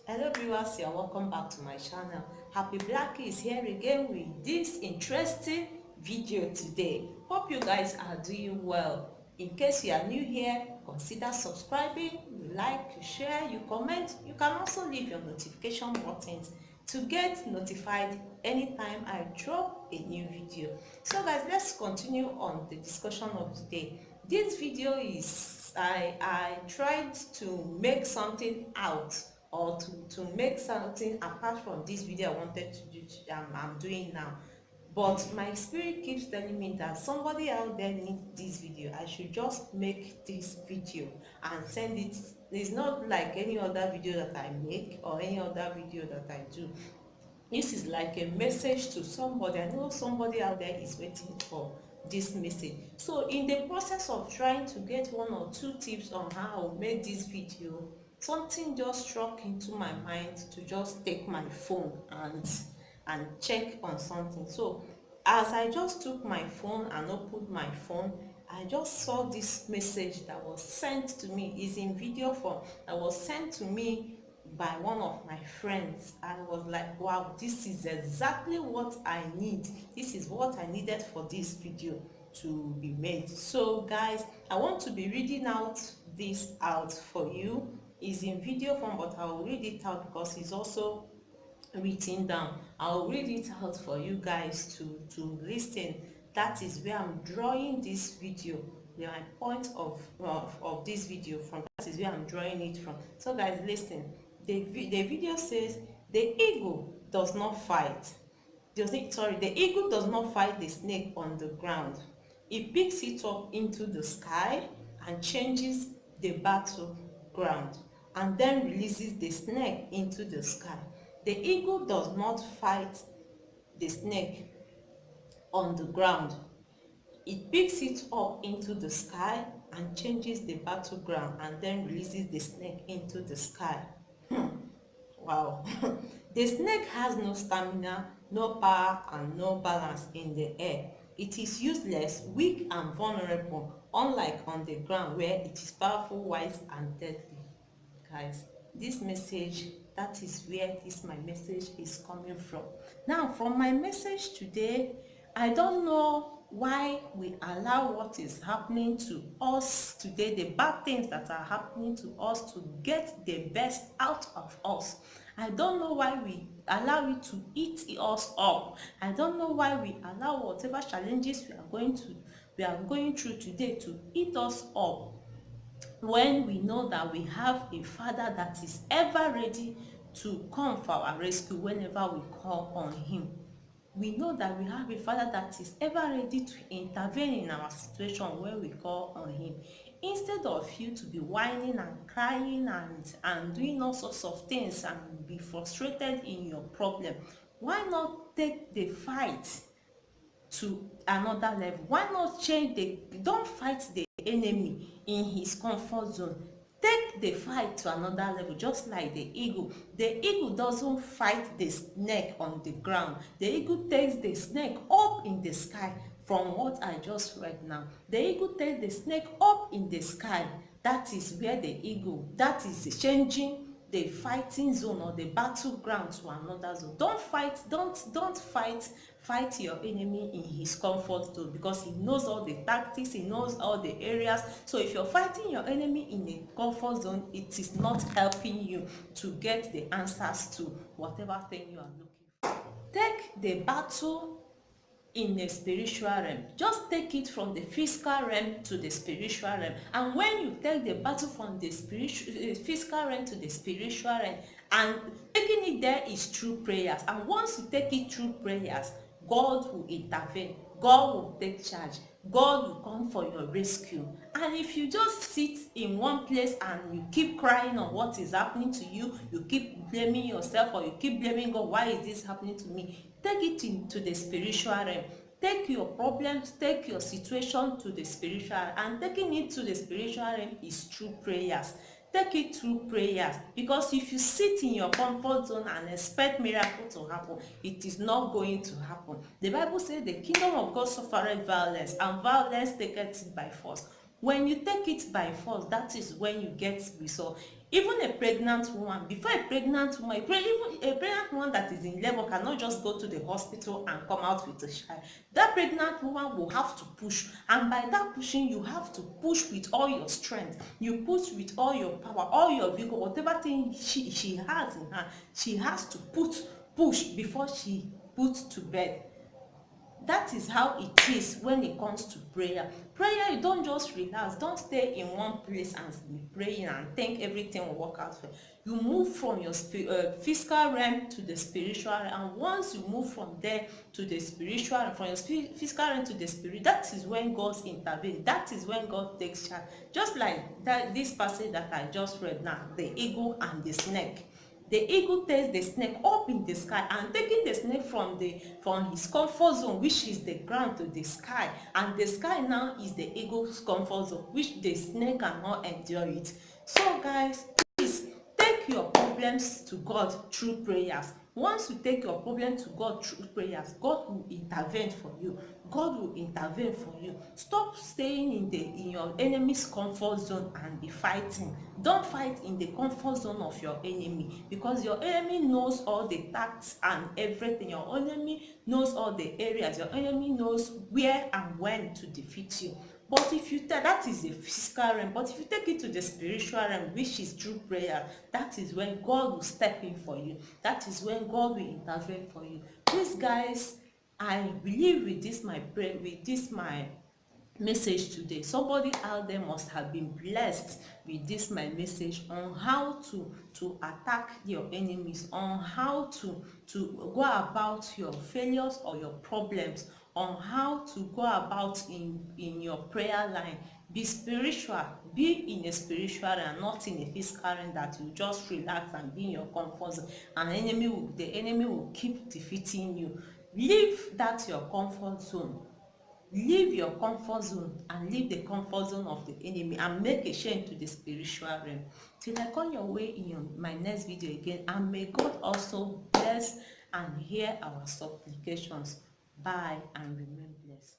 Hello viewers, you're welcome back to my channel. Happy Black is here again with this interesting video today. Hope you guys are doing well. In case you are new here, consider subscribing, you like, you share, you comment. You can also leave your notification buttons to get notified anytime I drop a new video. So guys, let's continue on the discussion of today. This video is I tried to make something out or to make something apart from this video I wanted to do. I'm doing now, but my spirit keeps telling me that somebody out there needs this video. I should just make this video and send it. It's not like any other video that I make or any other video that I do. This is like a message to somebody. I know somebody out there is waiting for this message. So in the process of trying to get one or two tips on how I make this video, something just struck into my mind to just take my phone and check on something. So as I just took my phone and opened my phone, I just saw this message that was sent to me. Is in video form, that was sent to me by one of my friends. I was like, wow, this is exactly what I need. This is what I needed for this video to be made. So guys, I want to be reading out this out for you. It's in video form, but I'll read it out because it's also written down. I'll read it out for you guys to listen. That is where I'm drawing this video, my point of this video from. That is where I'm drawing it from. So guys, listen. The video says the eagle does not fight. The eagle does not fight the snake on the ground. It picks it up into the sky and changes the battleground and then releases the snake into the sky. The eagle does not fight the snake on the ground. It picks it up into the sky and changes the battleground and then releases the snake into the sky. Wow. The snake has no stamina, no power, and no balance in the air. It is useless, weak, and vulnerable, unlike on the ground where it is powerful, wise, and deadly. Guys, this message, that is where my message is coming from. Now, from my message today, I don't know why we allow what is happening to us today, the bad things that are happening to us, to get the best out of us. I don't know why we allow it to eat us up. I don't know why we allow whatever challenges we are going through today to eat us up, when we know that we have a Father that is ever ready to come for our rescue whenever we call on him. We know that we have a Father that is ever ready to intervene in our situation when we call on him. Instead of you to be whining and crying and doing all sorts of things and be frustrated in your problem, why not take the fight to another level? Why not don't fight the enemy in his comfort zone. Take the fight to another level, just like the eagle. The eagle doesn't fight the snake on the ground. The eagle takes the snake up in the sky. From what I just read now, the eagle takes the snake up in the sky. That is where the eagle, that is changing the fighting zone or the battleground to another zone. Don't fight your enemy in his comfort zone, because he knows all the tactics, he knows all the areas. So if you're fighting your enemy in a comfort zone, it is not helping you to get the answers to whatever thing you are looking for. Take the battle in a spiritual realm. Just take it from the physical realm to the spiritual realm. And when you take the battle from the physical realm to the spiritual realm, and taking it there is through prayers. And once you take it through prayers, God will intervene. God will take charge. God will come for your rescue. And if you just sit in one place and you keep crying on what is happening to you, you keep blaming yourself or you keep blaming God, why is this happening to me? Take it into the spiritual realm. Take your problems, take your situation to the spiritual, and taking it to the spiritual realm is through prayers. Take it through prayers, because if you sit in your comfort zone and expect miracle to happen, it is not going to happen. The Bible says the kingdom of God suffereth violence, and violence taketh it by force. When you take it by force, that is when you get result. Even a pregnant woman, before a pregnant woman, even a pregnant woman that is in labor cannot just go to the hospital and come out with a child. That pregnant woman will have to push, and by that pushing, you have to push with all your strength. You push with all your power, all your vigor, whatever thing she has in her, she has to push before she puts to bed. That is how it is when it comes to prayer. Prayer, you don't just relax, don't stay in one place and be praying and think everything will work out for you. You move from your physical realm to the spiritual realm, and once you move from there to the spiritual realm, from your physical realm to the spirit, that is when God intervenes. That is when God takes charge. Just like that, this passage that I just read now, the eagle and the snake. The eagle takes the snake up in the sky, and taking the snake from his comfort zone, which is the ground, to the sky, and the sky now is the eagle's comfort zone, which the snake cannot endure it. So guys, please take your problems to God through prayers. Once you take your problem to God through prayers, God will intervene for you. God will intervene for you. Stop staying in your enemy's comfort zone and be fighting. Don't fight in the comfort zone of your enemy, because your enemy knows all the tactics and everything. Your enemy knows all the areas. Your enemy knows where and when to defeat you. But if you take, that is the physical realm, but if you take it to the spiritual realm, which is through prayer, that is when God will step in for you. That is when God will intervene for you. Please guys, I believe with this my prayer, with this my message today, somebody out there must have been blessed with this my message on how to attack your enemies, on how to go about your failures or your problems, on how to go about in your prayer line. Be spiritual, be in a spiritual and not in a physical realm that you just relax and be in your comfort zone, and the enemy will keep defeating you. Leave that your comfort zone. Leave your comfort zone and leave the comfort zone of the enemy and make a change to the spiritual realm. Till I come your way in my next video again, and may God also bless and hear our supplications. Bye and remain blessed.